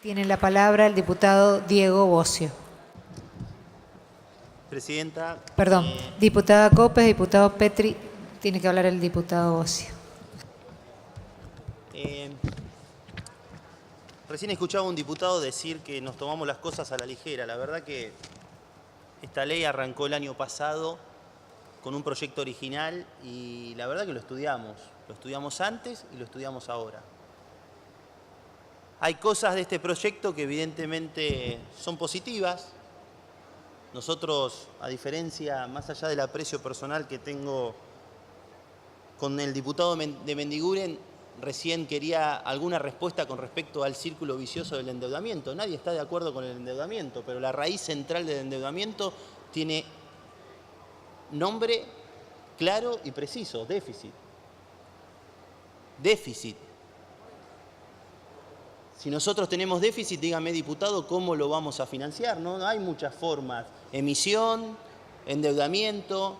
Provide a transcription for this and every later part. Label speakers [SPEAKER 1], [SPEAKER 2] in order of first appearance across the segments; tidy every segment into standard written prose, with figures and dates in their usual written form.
[SPEAKER 1] Tiene la palabra el diputado Diego Bocio.
[SPEAKER 2] Presidenta.
[SPEAKER 1] Perdón, diputada Copes, diputado Petri, tiene que hablar el diputado Bocio.
[SPEAKER 2] Recién escuchaba a un diputado decir que nos tomamos las cosas a la ligera. La verdad que esta ley arrancó el año pasado con un proyecto original y la verdad que lo estudiamos antes y lo estudiamos ahora. Hay cosas de este proyecto que evidentemente son positivas. Nosotros, a diferencia, más allá del aprecio personal que tengo con el diputado de Mendiguren, recién quería alguna respuesta con respecto al círculo vicioso del endeudamiento. Nadie está de acuerdo con el endeudamiento, pero la raíz central del endeudamiento tiene nombre claro y preciso: déficit. Déficit. Si nosotros tenemos déficit, dígame, diputado, ¿cómo lo vamos a financiar? No hay muchas formas. Emisión, endeudamiento,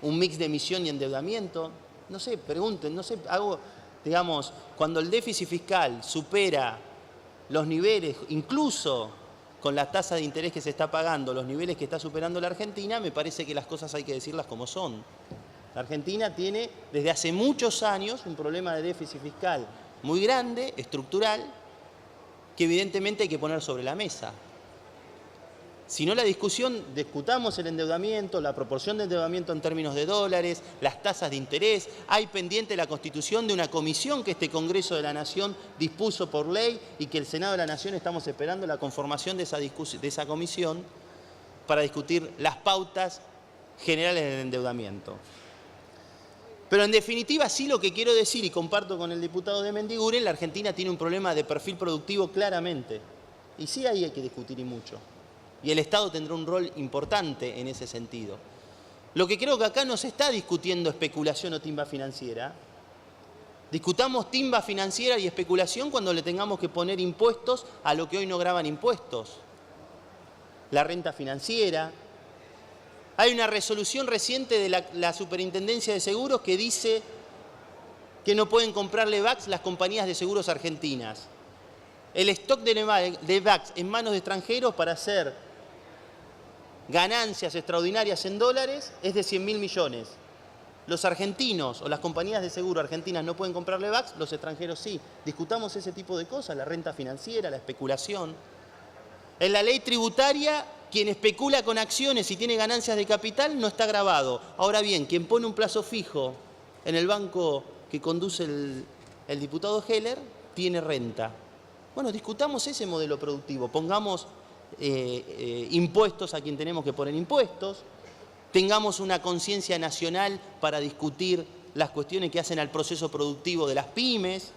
[SPEAKER 2] un mix de emisión y endeudamiento. No sé, pregunten, no sé, digamos, cuando el déficit fiscal supera los niveles, incluso con la tasa de interés que se está pagando, los niveles que está superando la Argentina, me parece que las cosas hay que decirlas como son. La Argentina tiene desde hace muchos años un problema de déficit fiscal muy grande, estructural, que evidentemente hay que poner sobre la mesa. Si no, la discutamos el endeudamiento, la proporción de endeudamiento en términos de dólares, las tasas de interés. Hay pendiente la constitución de una comisión que este Congreso de la Nación dispuso por ley y que el Senado de la Nación estamos esperando la conformación de esa comisión para discutir las pautas generales del endeudamiento. Pero en definitiva, sí, lo que quiero decir, y comparto con el diputado de Mendiguren, la Argentina tiene un problema de perfil productivo claramente. Y sí, ahí hay que discutir y mucho. Y el Estado tendrá un rol importante en ese sentido. Lo que creo que acá no se está discutiendo especulación o timba financiera. Discutamos timba financiera y especulación cuando le tengamos que poner impuestos a lo que hoy no graban impuestos. La renta financiera. Hay una resolución reciente de la Superintendencia de Seguros que dice que no pueden comprarle VAX las compañías de seguros argentinas. El stock de VAX en manos de extranjeros para hacer ganancias extraordinarias en dólares es de 100.000 millones. Los argentinos o las compañías de seguro argentinas no pueden comprarle VAX, los extranjeros sí. Discutamos ese tipo de cosas, la renta financiera, la especulación. En la ley tributaria, quien especula con acciones y tiene ganancias de capital no está gravado. Ahora bien, quien pone un plazo fijo en el banco que conduce el diputado Heller tiene renta. Bueno, discutamos ese modelo productivo, pongamos impuestos a quien tenemos que poner impuestos, tengamos una conciencia nacional para discutir las cuestiones que hacen al proceso productivo de las pymes,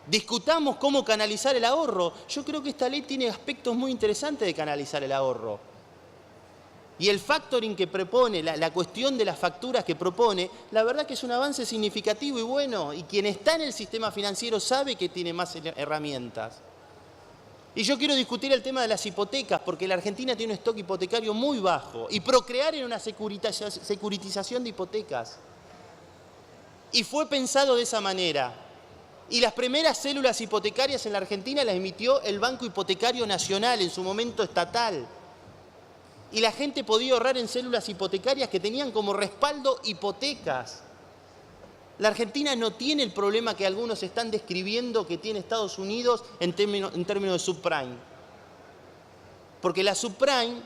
[SPEAKER 2] discutamos cómo canalizar el ahorro. Yo creo que esta ley tiene aspectos muy interesantes de canalizar el ahorro. Y el factoring que propone, la cuestión de las facturas que propone, la verdad que es un avance significativo y bueno. Y quien está en el sistema financiero sabe que tiene más herramientas. Y yo quiero discutir el tema de las hipotecas, porque la Argentina tiene un stock hipotecario muy bajo. Y procrear en una securitización de hipotecas. Y fue pensado de esa manera. Y las primeras células hipotecarias en la Argentina las emitió el Banco Hipotecario Nacional, en su momento estatal. Y la gente podía ahorrar en células hipotecarias que tenían como respaldo hipotecas. La Argentina no tiene el problema que algunos están describiendo que tiene Estados Unidos en términos de subprime. Porque la subprime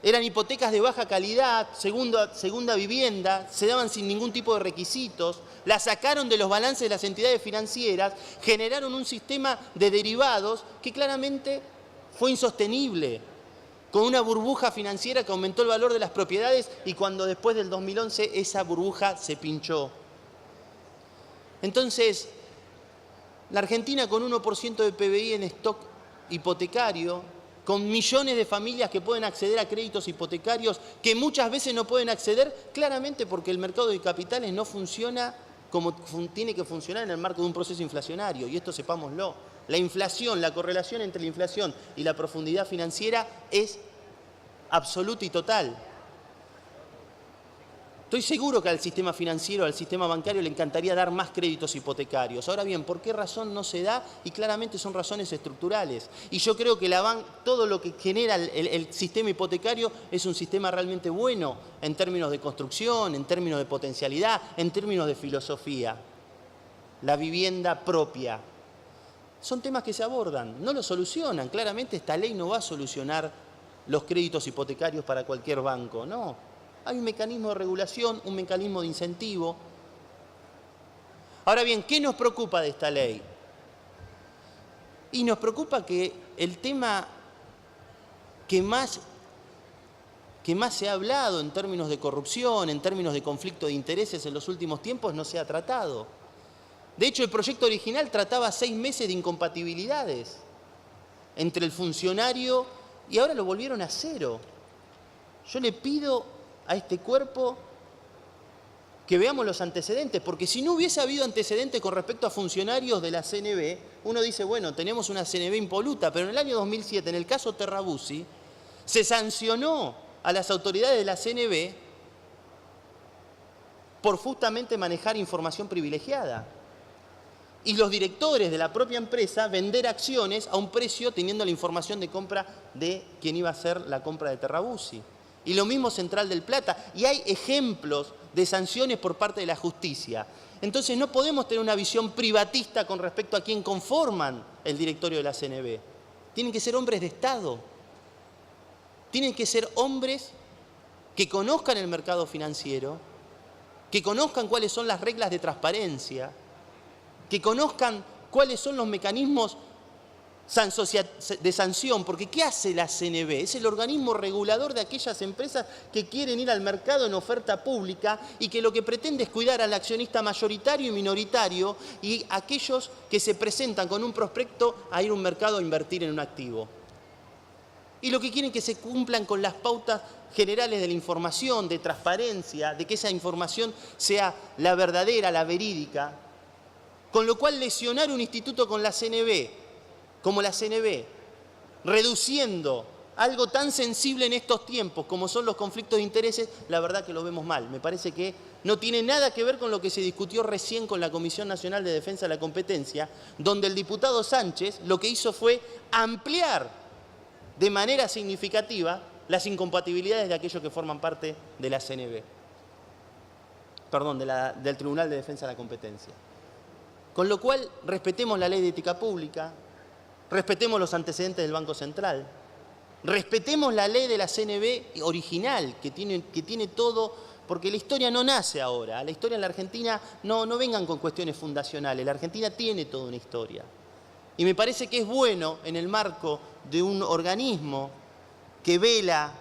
[SPEAKER 2] eran hipotecas de baja calidad, segunda vivienda, se daban sin ningún tipo de requisitos, la sacaron de los balances de las entidades financieras, generaron un sistema de derivados que claramente fue insostenible, con una burbuja financiera que aumentó el valor de las propiedades y cuando después del 2011 esa burbuja se pinchó. Entonces, la Argentina con 1% de PBI en stock hipotecario, con millones de familias que pueden acceder a créditos hipotecarios, que muchas veces no pueden acceder, claramente porque el mercado de capitales no funciona como tiene que funcionar en el marco de un proceso inflacionario, y esto sepámoslo. La inflación, la correlación entre la inflación y la profundidad financiera es absoluta y total. Estoy seguro que al sistema financiero, al sistema bancario le encantaría dar más créditos hipotecarios. Ahora bien, ¿por qué razón no se da? Y claramente son razones estructurales. Y yo creo que todo lo que genera el sistema hipotecario es un sistema realmente bueno en términos de construcción, en términos de potencialidad, en términos de filosofía. La vivienda propia. Son temas que se abordan, no lo solucionan. Claramente esta ley no va a solucionar los créditos hipotecarios para cualquier banco, no. Hay un mecanismo de regulación, un mecanismo de incentivo. Ahora bien, ¿qué nos preocupa de esta ley? Y nos preocupa que el tema que más se ha hablado en términos de corrupción, en términos de conflicto de intereses en los últimos tiempos, no se ha tratado. De hecho, el proyecto original trataba 6 meses de incompatibilidades entre el funcionario y ahora lo volvieron a 0. Yo le pido a este cuerpo que veamos los antecedentes, porque si no hubiese habido antecedentes con respecto a funcionarios de la CNB, uno dice, bueno, tenemos una CNB impoluta, pero en el año 2007, en el caso Terrabuzzi, se sancionó a las autoridades de la CNB por justamente manejar información privilegiada. Y los directores de la propia empresa vender acciones a un precio teniendo la información de compra de quien iba a hacer la compra de Terrabuzzi. Y lo mismo Central del Plata. Y hay ejemplos de sanciones por parte de la justicia. Entonces no podemos tener una visión privatista con respecto a quién conforman el directorio de la CNB. Tienen que ser hombres de Estado. Tienen que ser hombres que conozcan el mercado financiero, que conozcan cuáles son las reglas de transparencia, que conozcan cuáles son los mecanismos de sanción, porque ¿qué hace la CNB? Es el organismo regulador de aquellas empresas que quieren ir al mercado en oferta pública y que lo que pretende es cuidar al accionista mayoritario y minoritario y aquellos que se presentan con un prospecto a ir a un mercado a invertir en un activo. Y lo que quieren es que se cumplan con las pautas generales de la información, de transparencia, de que esa información sea la verdadera, la verídica, con lo cual lesionar un instituto con la CNB, como la CNB, reduciendo algo tan sensible en estos tiempos como son los conflictos de intereses, la verdad que lo vemos mal. Me parece que no tiene nada que ver con lo que se discutió recién con la Comisión Nacional de Defensa de la Competencia, donde el diputado Sánchez lo que hizo fue ampliar de manera significativa las incompatibilidades de aquellos que forman parte de la CNB. Perdón, del Tribunal de Defensa de la Competencia. Con lo cual, respetemos la ley de ética pública, respetemos los antecedentes del Banco Central, respetemos la ley de la CNB original, que tiene todo, porque la historia no nace ahora. La historia en la Argentina, no vengan con cuestiones fundacionales, la Argentina tiene toda una historia. Y me parece que es bueno, en el marco de un organismo que vela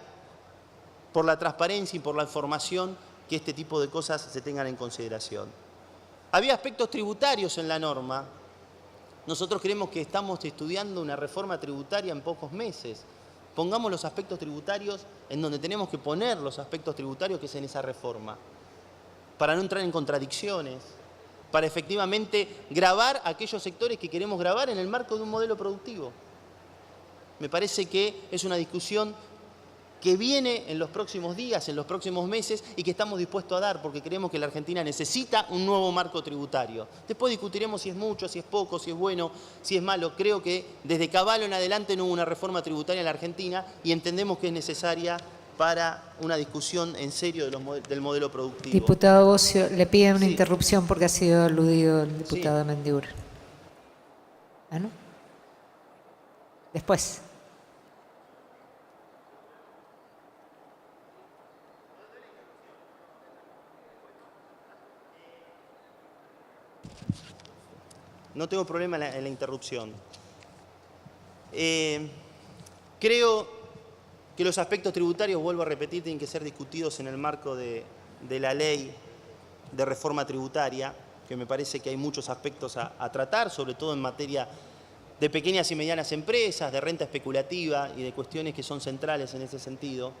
[SPEAKER 2] por la transparencia y por la información, que este tipo de cosas se tengan en consideración. Había aspectos tributarios en la norma. Nosotros creemos que estamos estudiando una reforma tributaria en pocos meses. Pongamos los aspectos tributarios en donde tenemos que poner los aspectos tributarios que es en esa reforma, para no entrar en contradicciones, para efectivamente gravar aquellos sectores que queremos gravar en el marco de un modelo productivo. Me parece que es una discusión que viene en los próximos días, en los próximos meses y que estamos dispuestos a dar porque creemos que la Argentina necesita un nuevo marco tributario. Después discutiremos si es mucho, si es poco, si es bueno, si es malo. Creo que desde Cavallo en adelante no hubo una reforma tributaria en la Argentina y entendemos que es necesaria para una discusión en serio del modelo productivo.
[SPEAKER 1] Diputado Bossio, le piden una
[SPEAKER 2] Sí.
[SPEAKER 1] interrupción porque ha sido aludido el diputado Mendiur. ¿Ah, no? Después.
[SPEAKER 2] No tengo problema en la interrupción. Creo que los aspectos tributarios, vuelvo a repetir, tienen que ser discutidos en el marco de la ley de reforma tributaria, que me parece que hay muchos aspectos a tratar, sobre todo en materia de pequeñas y medianas empresas, de renta especulativa y de cuestiones que son centrales en ese sentido.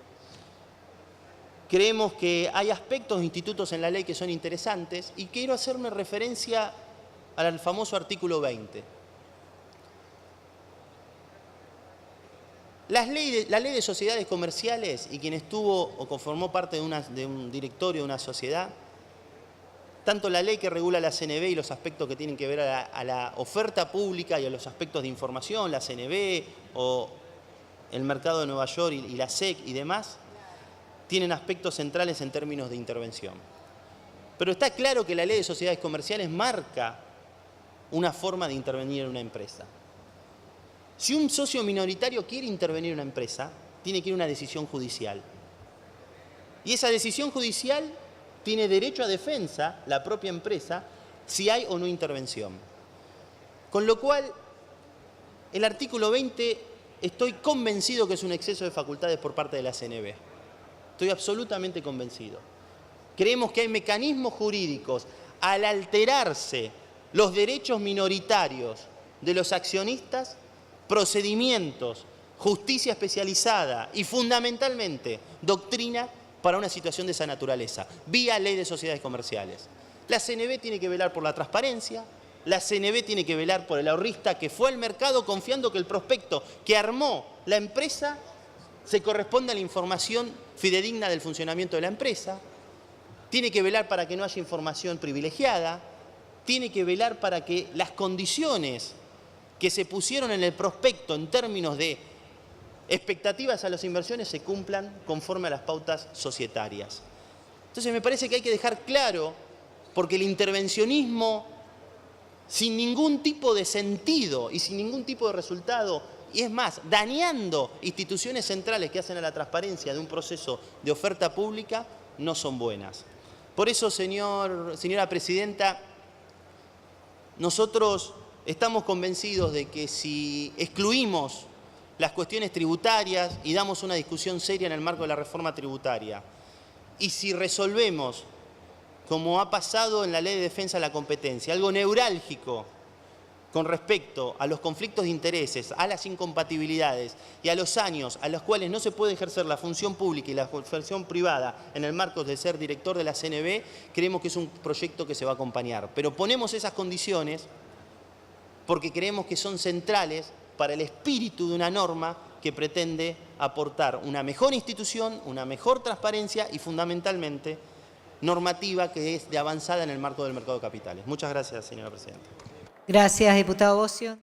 [SPEAKER 2] Creemos que hay aspectos, institutos en la ley que son interesantes y quiero hacerme referencia al famoso artículo 20. la ley de sociedades comerciales, y quien estuvo o conformó parte de un directorio de una sociedad, tanto la ley que regula la CNV y los aspectos que tienen que ver a la oferta pública y a los aspectos de información, la CNV o el mercado de Nueva York y la SEC y demás, tienen aspectos centrales en términos de intervención. Pero está claro que la ley de sociedades comerciales marca una forma de intervenir en una empresa. Si un socio minoritario quiere intervenir en una empresa, tiene que ir a una decisión judicial. Y esa decisión judicial tiene derecho a defensa, la propia empresa, si hay o no intervención. Con lo cual, el artículo 20, estoy convencido que es un exceso de facultades por parte de la CNV. Estoy absolutamente convencido. Creemos que hay mecanismos jurídicos, al alterarse los derechos minoritarios de los accionistas, procedimientos, justicia especializada y fundamentalmente doctrina para una situación de esa naturaleza, vía ley de sociedades comerciales. La CNV tiene que velar por la transparencia, la CNV tiene que velar por el ahorrista que fue al mercado confiando que el prospecto que armó la empresa se corresponde a la información fidedigna del funcionamiento de la empresa, tiene que velar para que no haya información privilegiada, tiene que velar para que las condiciones que se pusieron en el prospecto en términos de expectativas a las inversiones se cumplan conforme a las pautas societarias. Entonces me parece que hay que dejar claro, porque el intervencionismo sin ningún tipo de sentido y sin ningún tipo de resultado, y es más, dañando instituciones centrales que hacen a la transparencia de un proceso de oferta pública, no son buenas. Por eso, señora Presidenta, nosotros estamos convencidos de que si excluimos las cuestiones tributarias y damos una discusión seria en el marco de la reforma tributaria, y si resolvemos, como ha pasado en la Ley de Defensa de la Competencia, algo neurálgico con respecto a los conflictos de intereses, a las incompatibilidades y a los años a los cuales no se puede ejercer la función pública y la función privada en el marco de ser director de la CNV, creemos que es un proyecto que se va a acompañar. Pero ponemos esas condiciones porque creemos que son centrales para el espíritu de una norma que pretende aportar una mejor institución, una mejor transparencia y fundamentalmente normativa que es de avanzada en el marco del mercado de capitales. Muchas gracias, señora Presidenta.
[SPEAKER 1] Gracias, diputado Bossio.